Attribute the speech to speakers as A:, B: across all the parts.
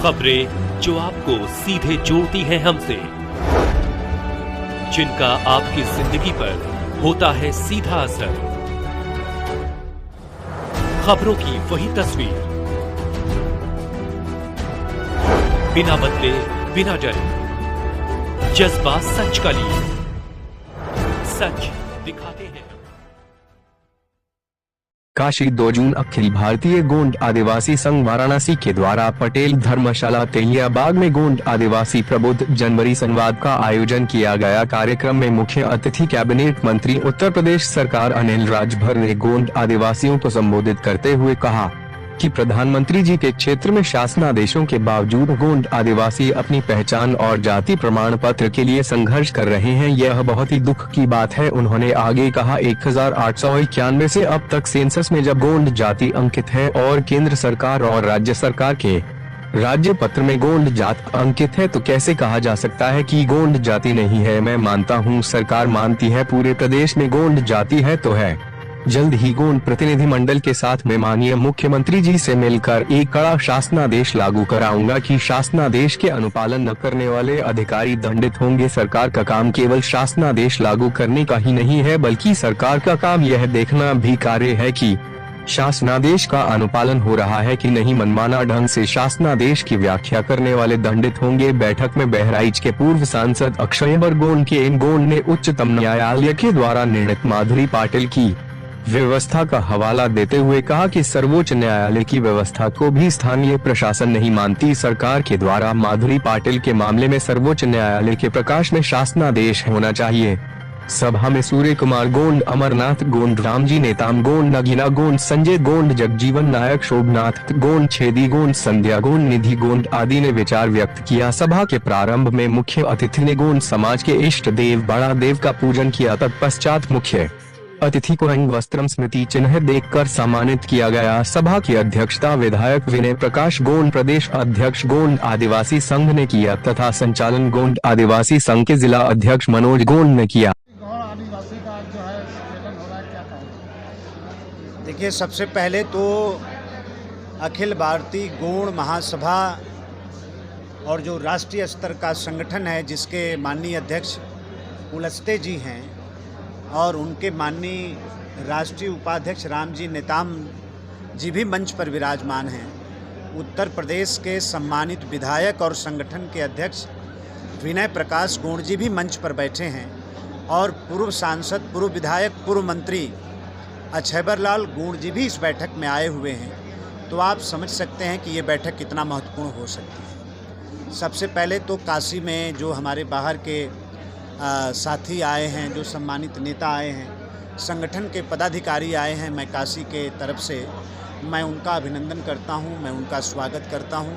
A: खबरें जो आपको सीधे जोड़ती हैं हमसे, जिनका आपकी जिंदगी पर होता है सीधा असर। खबरों की वही तस्वीर, बिना बदले बिना डरे, जज्बा सच का लिए, सच दिखाते हैं।
B: काशी 2 जून अखिल भारतीय गोंड आदिवासी संघ वाराणसी के द्वारा पटेल धर्मशाला तेलिया बाग में गोंड आदिवासी प्रबुद्ध जनवरी संवाद का आयोजन किया गया। कार्यक्रम में मुख्य अतिथि कैबिनेट मंत्री उत्तर प्रदेश सरकार अनिल राजभर ने गोंड आदिवासियों को संबोधित करते हुए कहा कि प्रधानमंत्री जी के क्षेत्र में शासनादेशों के बावजूद गोंड आदिवासी अपनी पहचान और जाति प्रमाण पत्र के लिए संघर्ष कर रहे हैं। यह बहुत ही दुख की बात है। उन्होंने आगे कहा 1891 से अब तक सेंसस में जब गोंड जाति अंकित है और केंद्र सरकार और राज्य सरकार के राज्य पत्र में गोंड जात अंकित है, तो कैसे कहा जा सकता है कि गोंड जाति नहीं है। मैं मानता हूँ, सरकार मानती है, पूरे प्रदेश में गोंड जाति है तो है। जल्द ही गोंड प्रतिनिधि मंडल के साथ मैं माननीय मुख्यमंत्री जी से मिलकर एक कड़ा शासनादेश लागू कराऊंगा कि शासनादेश के अनुपालन न करने वाले अधिकारी दंडित होंगे। सरकार का काम केवल शासनादेश लागू करने का ही नहीं है, बल्कि सरकार का काम यह देखना भी कार्य है कि शासनादेश का अनुपालन हो रहा है कि नहीं। मनमाना ढंग से शासनादेश की व्याख्या करने वाले दंडित होंगे। बैठक में बहराइच के पूर्व सांसद अक्षयवर गोंड ने उच्चतम न्यायालय के द्वारा निर्णित माधुरी पाटिल की व्यवस्था का हवाला देते हुए कहा कि सर्वोच्च न्यायालय की व्यवस्था को भी स्थानीय प्रशासन नहीं मानती। सरकार के द्वारा माधुरी पाटिल के मामले में सर्वोच्च न्यायालय के प्रकाश में शासनादेश होना चाहिए। सभा में सूर्य कुमार गोंड, अमरनाथ गोंड, रामजी नेताम गोंड, नगीना गोंड, संजय गोंड, जगजीवन नायक, शोभनाथ गोंड, छेदी गोंड, संध्या गोंड, निधि गोंड आदि ने विचार व्यक्त किया। सभा के प्रारंभ में मुख्य अतिथि ने गोंड समाज के इष्ट देव बड़ा देव का पूजन किया। तत्पश्चात मुख्य अतिथि को रंग वस्त्रम स्मृति चिन्ह देकर सम्मानित किया गया। सभा की अध्यक्षता विधायक विनय प्रकाश गोंड, प्रदेश अध्यक्ष गोंड आदिवासी संघ ने किया तथा संचालन गोंड आदिवासी संघ के जिला अध्यक्ष मनोज गोंड ने किया।
C: देखिए, सबसे पहले तो अखिल भारतीय गोंड महासभा और जो राष्ट्रीय स्तर का संगठन है, जिसके माननीय अध्यक्ष उलस्ते जी हैं और उनके माननीय राष्ट्रीय उपाध्यक्ष रामजी नेताम जी भी मंच पर विराजमान हैं। उत्तर प्रदेश के सम्मानित विधायक और संगठन के अध्यक्ष विनय प्रकाश गोंड जी भी मंच पर बैठे हैं और पूर्व सांसद, पूर्व विधायक, पूर्व मंत्री अक्षयवर लाल गोंड जी भी इस बैठक में आए हुए हैं। तो आप समझ सकते हैं कि ये बैठक कितना महत्वपूर्ण हो सकती है। सबसे पहले तो काशी में जो हमारे बाहर के साथी आए हैं, जो सम्मानित नेता आए हैं, संगठन के पदाधिकारी आए हैं, मैं काशी के तरफ से मैं उनका अभिनंदन करता हूं, मैं उनका स्वागत करता हूं।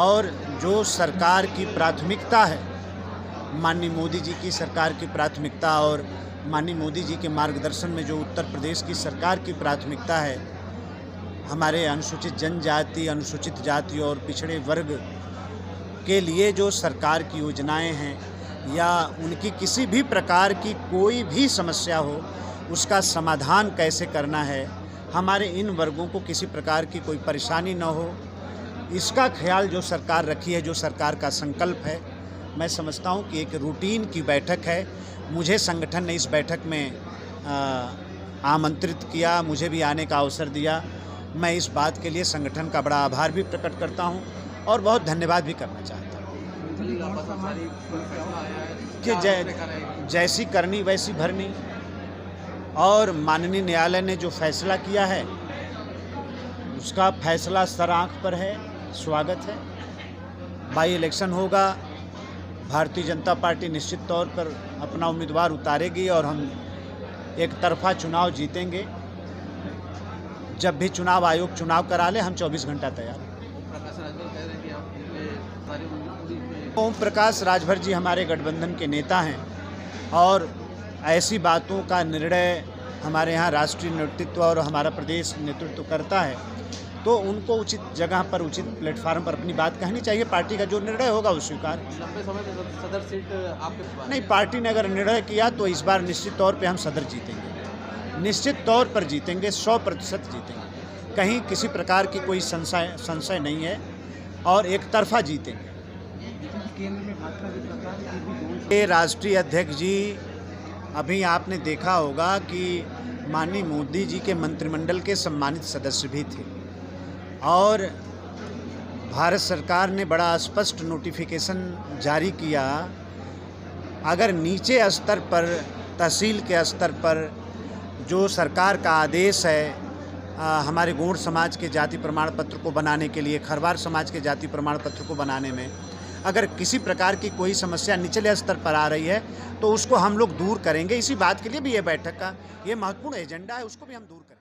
C: और जो सरकार की प्राथमिकता है, माननीय मोदी जी की सरकार की प्राथमिकता और माननीय मोदी जी के मार्गदर्शन में जो उत्तर प्रदेश की सरकार की प्राथमिकता है, हमारे अनुसूचित जनजाति, अनुसूचित जाति और पिछड़े वर्ग के लिए जो सरकार की योजनाएं हैं या उनकी किसी भी प्रकार की कोई भी समस्या हो, उसका समाधान कैसे करना है, हमारे इन वर्गों को किसी प्रकार की कोई परेशानी न हो, इसका ख्याल जो सरकार रखी है, जो सरकार का संकल्प है, मैं समझता हूं कि एक रूटीन की बैठक है। मुझे संगठन ने इस बैठक में आमंत्रित किया, मुझे भी आने का अवसर दिया। मैं इस बात के लिए संगठन का बड़ा आभार भी प्रकट करता हूं और बहुत धन्यवाद भी करना चाहता हूं कि जैसी करनी वैसी भरनी। और माननीय न्यायालय ने जो फैसला किया है, उसका फैसला सर आँख पर है, स्वागत है। बाई इलेक्शन होगा, भारतीय जनता पार्टी निश्चित तौर पर अपना उम्मीदवार उतारेगी और हम एक तरफा चुनाव जीतेंगे। जब भी चुनाव आयोग चुनाव करा ले, हम 24 घंटा तैयार हैं। ओम प्रकाश राजभर जी हमारे गठबंधन के नेता हैं और ऐसी बातों का निर्णय हमारे यहाँ राष्ट्रीय नेतृत्व और हमारा प्रदेश नेतृत्व करता है, तो उनको उचित जगह पर, उचित प्लेटफार्म पर अपनी बात कहनी चाहिए। पार्टी का जो निर्णय होगा वो स्वीकार।
D: लंबे समय से सदर सीट आपके
C: नहीं, पार्टी ने अगर निर्णय किया तो इस बार निश्चित तौर पे हम सदर जीतेंगे, निश्चित तौर पर जीतेंगे, 100% जीतेंगे। कहीं किसी प्रकार की कोई संशय नहीं है। और एक तरफा जीतेंगे।
D: केंद्र में भाजपा की सरकार
C: ये राष्ट्रीय अध्यक्ष जी, अभी आपने देखा होगा कि माननीय मोदी जी के मंत्रिमंडल के सम्मानित सदस्य भी थे और भारत सरकार ने बड़ा स्पष्ट नोटिफिकेशन जारी किया, अगर नीचे स्तर पर तहसील के स्तर पर जो सरकार का आदेश है हमारे गौड़ समाज के जाति प्रमाण पत्र को बनाने के लिए, खरवार समाज के जाति प्रमाण पत्र को बनाने में अगर किसी प्रकार की कोई समस्या निचले स्तर पर आ रही है तो उसको हम लोग दूर करेंगे। इसी बात के लिए भी ये बैठक का ये महत्वपूर्ण एजेंडा है, उसको भी हम दूर करेंगे।